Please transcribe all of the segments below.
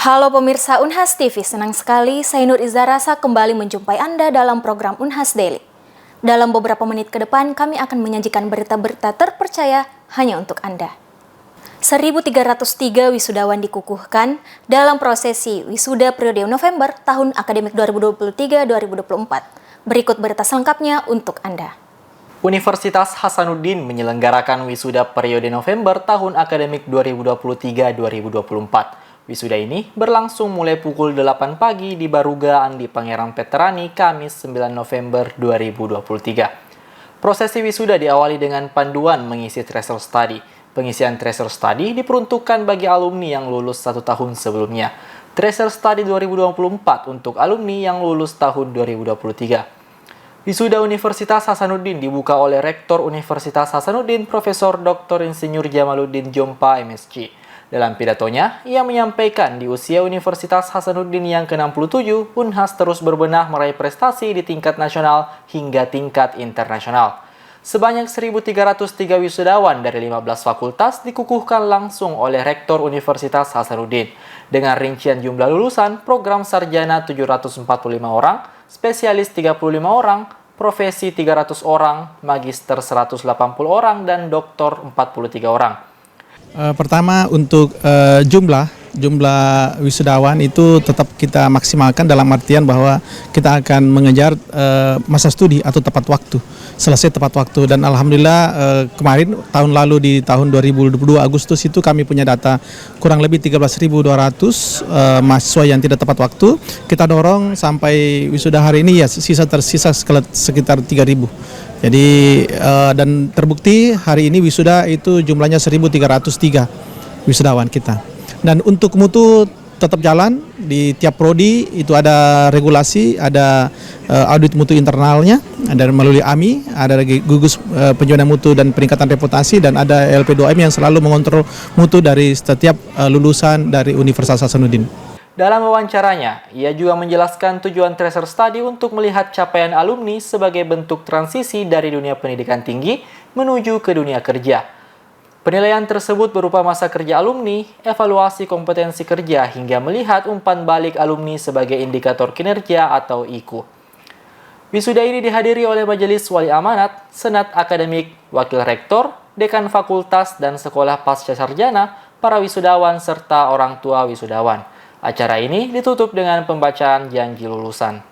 Halo pemirsa Unhas TV, senang sekali saya Nur Izarasa kembali menjumpai Anda dalam program Unhas Daily. Dalam beberapa menit ke depan kami akan menyajikan berita-berita terpercaya hanya untuk Anda. 1.303 wisudawan dikukuhkan dalam prosesi wisuda periode November tahun akademik 2023-2024. Berikut berita selengkapnya untuk Anda. Universitas Hasanuddin menyelenggarakan wisuda periode November tahun akademik 2023-2024. Wisuda ini berlangsung mulai pukul 8 pagi di Baruga Andi Pangerang Veterani, Kamis 9 November 2023. Prosesi wisuda diawali dengan panduan mengisi Treasure Study. Pengisian Treasure Study diperuntukkan bagi alumni yang lulus 1 tahun sebelumnya. Treasure Study 2024 untuk alumni yang lulus tahun 2023. Wisuda Universitas Hasanuddin dibuka oleh Rektor Universitas Hasanuddin, Profesor Dr. Insinyur Jamaluddin Jompa, MSc. Dalam pidatonya, ia menyampaikan di usia Universitas Hasanuddin yang ke-67, Unhas terus berbenah meraih prestasi di tingkat nasional hingga tingkat internasional. Sebanyak 1.303 wisudawan dari 15 fakultas dikukuhkan langsung oleh Rektor Universitas Hasanuddin. Dengan rincian jumlah lulusan, program sarjana 745 orang, spesialis 35 orang, profesi 300 orang, magister 180 orang, dan doktor 43 orang. Pertama untuk jumlah wisudawan itu tetap kita maksimalkan dalam artian bahwa kita akan mengejar masa studi atau tepat waktu, selesai tepat waktu. Dan alhamdulillah kemarin tahun lalu di tahun 2022 Agustus itu kami punya data kurang lebih 13.200 mahasiswa yang tidak tepat waktu. Kita dorong sampai wisuda hari ini ya tersisa sekitar 3.000. Jadi dan terbukti hari ini wisuda itu jumlahnya 1.303 wisudawan kita. Dan untuk mutu tetap jalan di tiap prodi, itu ada regulasi, ada audit mutu internalnya, ada melalui AMI, ada gugus penjualan mutu dan peningkatan reputasi, dan ada LP2M yang selalu mengontrol mutu dari setiap lulusan dari Universitas Hasanuddin. Dalam wawancaranya, ia juga menjelaskan tujuan Treasure Study untuk melihat capaian alumni sebagai bentuk transisi dari dunia pendidikan tinggi menuju ke dunia kerja. Penilaian tersebut berupa masa kerja alumni, evaluasi kompetensi kerja, hingga melihat umpan balik alumni sebagai indikator kinerja atau IQ. Wisuda ini dihadiri oleh Majelis Wali Amanat, Senat Akademik, Wakil Rektor, Dekan Fakultas dan Sekolah Pasca Sarjana, para wisudawan, serta orang tua wisudawan. Acara ini ditutup dengan pembacaan janji lulusan.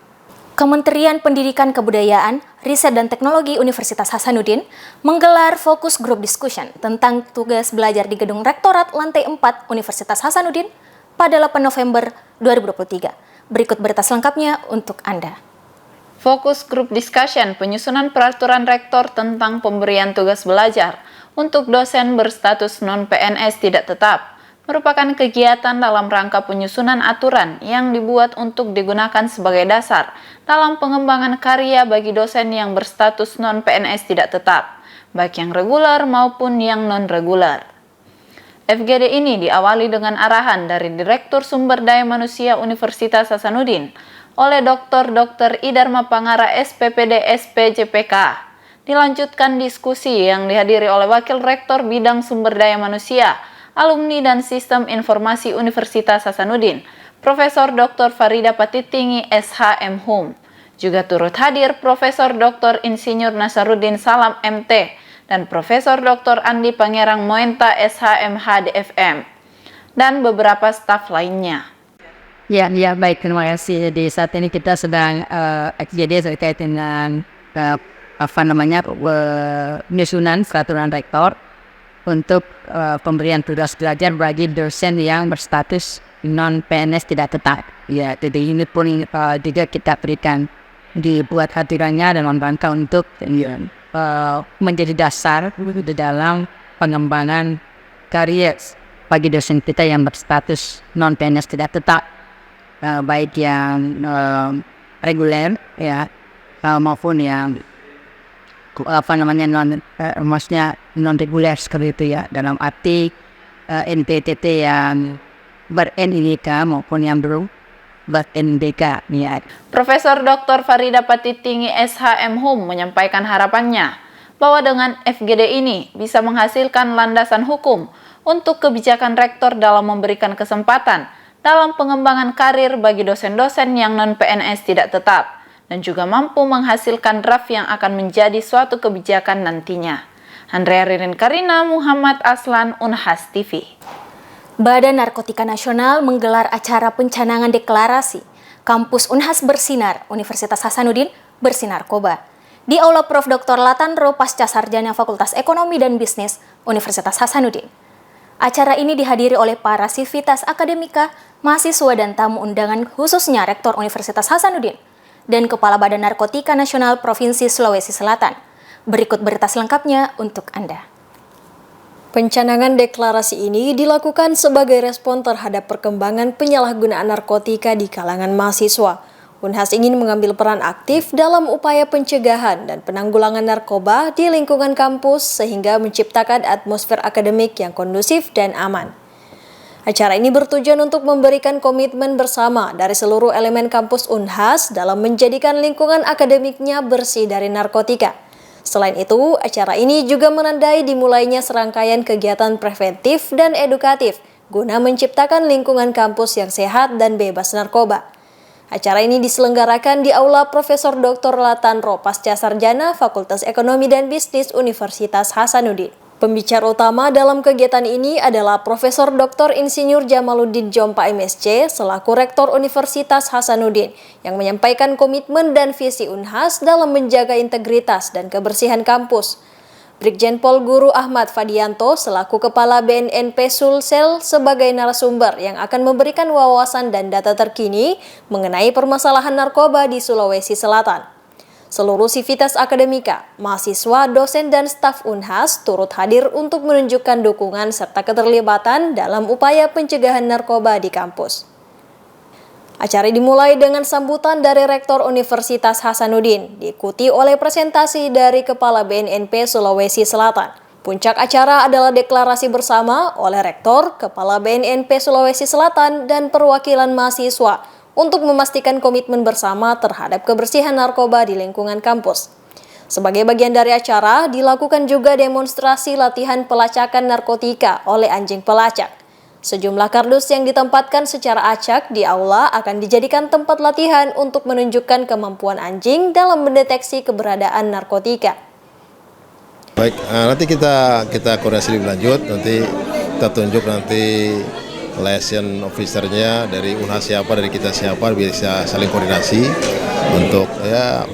Kementerian Pendidikan Kebudayaan, Riset dan Teknologi Universitas Hasanuddin menggelar fokus group discussion tentang tugas belajar di Gedung Rektorat Lantai 4 Universitas Hasanuddin pada 8 November 2023. Berikut berita selengkapnya untuk Anda. Fokus group discussion penyusunan peraturan rektor tentang pemberian tugas belajar untuk dosen berstatus non-PNS tidak tetap merupakan kegiatan dalam rangka penyusunan aturan yang dibuat untuk digunakan sebagai dasar dalam pengembangan karya bagi dosen yang berstatus non-PNS tidak tetap, baik yang reguler maupun yang non-reguler. FGD ini diawali dengan arahan dari Direktur Sumber Daya Manusia Universitas Hasanuddin oleh Dr. Idarma Pangara SPPD SPJPK. Dilanjutkan diskusi yang dihadiri oleh Wakil Rektor Bidang Sumber Daya Manusia, Alumni dan Sistem Informasi Universitas Hasanuddin, Profesor Dr. Farida Patitinggi SHM. Juga turut hadir Profesor Dr. Insinyur Nasaruddin Salam MT dan Profesor Dr. Andi Pangerang Moenta SHM HDFM dan beberapa staf lainnya. Ya, baik, terima kasih. Jadi saat ini kita sedang FGD terkait dengan penyusunan peraturan rektor untuk pemberian tugas belajar bagi dosen yang berstatus non-PNS tidak tetap. Ya, jadi ini pun juga kita berikan dibuat aturannya dalam rangka untuk menjadi dasar di dalam pengembangan karir bagi dosen kita yang berstatus non-PNS tidak tetap, baik yang reguler ya maupun yang maksudnya non reguler seperti itu ya, dalam arti NPTT yang ber-NIK maupun yang belum ber-NBK ya. Profesor Dr. Farida Patitinggi SHM menyampaikan harapannya bahwa dengan FGD ini bisa menghasilkan landasan hukum untuk kebijakan rektor dalam memberikan kesempatan dalam pengembangan karir bagi dosen-dosen yang non-PNS tidak tetap, dan juga mampu menghasilkan draft yang akan menjadi suatu kebijakan nantinya. Andrea Ririn Karina, Muhammad Aslan, Unhas TV. Badan Narkotika Nasional menggelar acara pencanangan deklarasi Kampus Unhas Bersinar Universitas Hasanuddin Bersinarkoba di Aula Prof. Dr. Latanro Pasca Sarjana Fakultas Ekonomi dan Bisnis Universitas Hasanuddin. Acara ini dihadiri oleh para sivitas akademika, mahasiswa dan tamu undangan khususnya Rektor Universitas Hasanuddin dan Kepala Badan Narkotika Nasional Provinsi Sulawesi Selatan. Berikut berita selengkapnya untuk Anda. Pencanangan deklarasi ini dilakukan sebagai respon terhadap perkembangan penyalahgunaan narkotika di kalangan mahasiswa. Unhas ingin mengambil peran aktif dalam upaya pencegahan dan penanggulangan narkoba di lingkungan kampus sehingga menciptakan atmosfer akademik yang kondusif dan aman. Acara ini bertujuan untuk memberikan komitmen bersama dari seluruh elemen kampus Unhas dalam menjadikan lingkungan akademiknya bersih dari narkotika. Selain itu, acara ini juga menandai dimulainya serangkaian kegiatan preventif dan edukatif guna menciptakan lingkungan kampus yang sehat dan bebas narkoba. Acara ini diselenggarakan di Aula Prof. Dr. Latanro Pasca Sarjana Fakultas Ekonomi dan Bisnis Universitas Hasanuddin. Pembicara utama dalam kegiatan ini adalah Profesor Dr. Insinyur Jamaluddin Jompa MSc selaku Rektor Universitas Hasanuddin yang menyampaikan komitmen dan visi Unhas dalam menjaga integritas dan kebersihan kampus. Brigjen Pol Guru Ahmad Fadianto selaku Kepala BNNP Sulsel sebagai narasumber yang akan memberikan wawasan dan data terkini mengenai permasalahan narkoba di Sulawesi Selatan. Seluruh sivitas akademika, mahasiswa, dosen, dan staf Unhas turut hadir untuk menunjukkan dukungan serta keterlibatan dalam upaya pencegahan narkoba di kampus. Acara dimulai dengan sambutan dari Rektor Universitas Hasanuddin, diikuti oleh presentasi dari Kepala BNNP Sulawesi Selatan. Puncak acara adalah deklarasi bersama oleh Rektor, Kepala BNNP Sulawesi Selatan, dan perwakilan mahasiswa untuk memastikan komitmen bersama terhadap kebersihan narkoba di lingkungan kampus. Sebagai bagian dari acara, dilakukan juga demonstrasi latihan pelacakan narkotika oleh anjing pelacak. Sejumlah kardus yang ditempatkan secara acak di aula akan dijadikan tempat latihan untuk menunjukkan kemampuan anjing dalam mendeteksi keberadaan narkotika. Baik, nanti kita koordinasi lebih lanjut, nanti kita tunjuk nanti liaison officer-nya dari Unhas siapa, dari kita siapa, bisa saling koordinasi untuk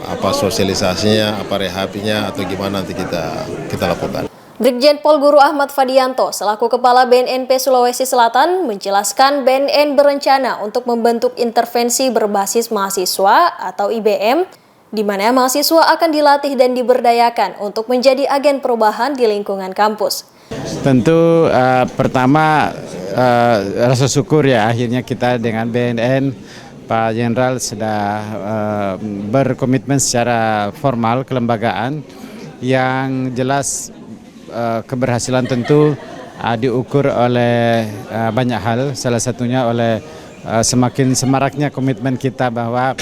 apa sosialisasinya, apa rehabnya atau gimana nanti kita lakukan. Brigjen Pol Guru Ahmad Fadianto selaku Kepala BNNP Sulawesi Selatan menjelaskan BNN berencana untuk membentuk intervensi berbasis mahasiswa atau IBM di mana mahasiswa akan dilatih dan diberdayakan untuk menjadi agen perubahan di lingkungan kampus. Tentu pertama rasa syukur ya akhirnya kita dengan BNN Pak Jenderal sudah berkomitmen secara formal kelembagaan yang jelas keberhasilan tentu diukur oleh banyak hal, salah satunya oleh semakin semaraknya komitmen kita bahwa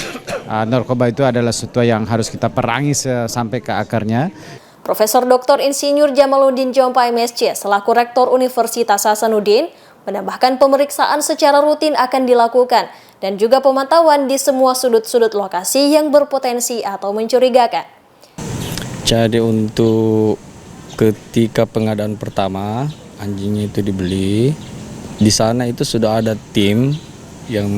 narkoba itu adalah sesuatu yang harus kita perangi sampai ke akarnya. Profesor Dr. Insinyur Jamaluddin Jompa MSc selaku Rektor Universitas Hasanuddin menambahkan pemeriksaan secara rutin akan dilakukan dan juga pemantauan di semua sudut-sudut lokasi yang berpotensi atau mencurigakan. Jadi untuk ketika pengadaan pertama anjingnya itu dibeli, di sana itu sudah ada tim yang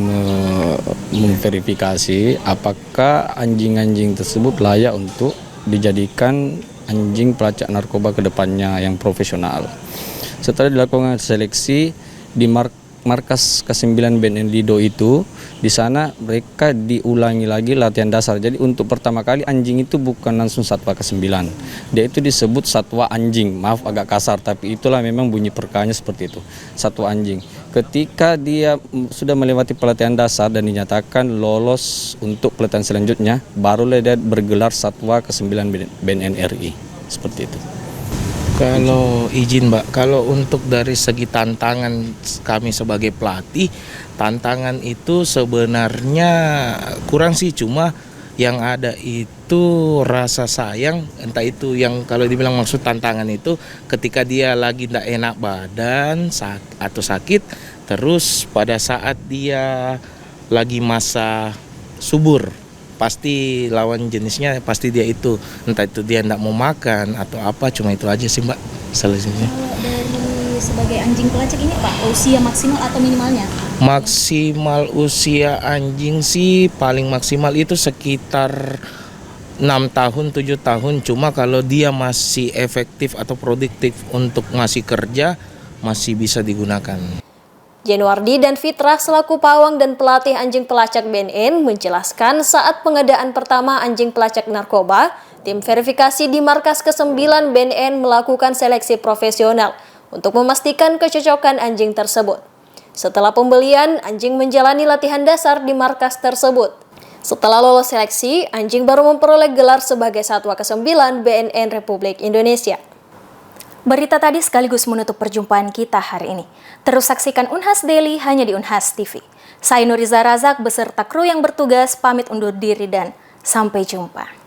memverifikasi apakah anjing-anjing tersebut layak untuk dijadikan anjing pelacak narkoba ke depannya yang profesional. Setelah dilakukan seleksi di markas K9 BNN Lido itu, di sana mereka diulangi lagi latihan dasar. Jadi untuk pertama kali anjing itu bukan langsung satwa K9. Dia itu disebut satwa anjing. Maaf agak kasar, tapi itulah memang bunyi perkanya seperti itu. Satwa anjing. Ketika dia sudah melewati pelatihan dasar dan dinyatakan lolos untuk pelatihan selanjutnya, barulah dia bergelar satwa K9 BNN RI. Seperti itu. Kalau izin Mbak, kalau untuk dari segi tantangan kami sebagai pelatih, tantangan itu sebenarnya kurang sih, cuma yang ada itu rasa sayang, entah itu yang kalau dibilang maksud tantangan itu ketika dia lagi tidak enak badan atau sakit, Terus pada saat dia lagi masa subur, pasti lawan jenisnya pasti dia itu, entah itu dia tidak mau makan atau apa, cuma itu aja sih Mbak solusinya. Kalau dari sebagai anjing pelacak ini Pak, usia maksimal atau minimalnya? Maksimal usia anjing sih paling maksimal itu sekitar 6 tahun, 7 tahun. Cuma kalau dia masih efektif atau produktif untuk ngasih kerja, masih bisa digunakan. Januardi dan Fitrah selaku pawang dan pelatih anjing pelacak BNN menjelaskan saat pengadaan pertama anjing pelacak narkoba, tim verifikasi di markas ke-9 BNN melakukan seleksi profesional untuk memastikan kecocokan anjing tersebut. Setelah pembelian, anjing menjalani latihan dasar di markas tersebut. Setelah lolos seleksi, anjing baru memperoleh gelar sebagai Satwa ke-9 BNN Republik Indonesia. Berita tadi sekaligus menutup perjumpaan kita hari ini. Terus saksikan Unhas Daily hanya di Unhas TV. Saya Nuriza Razak beserta kru yang bertugas pamit undur diri dan sampai jumpa.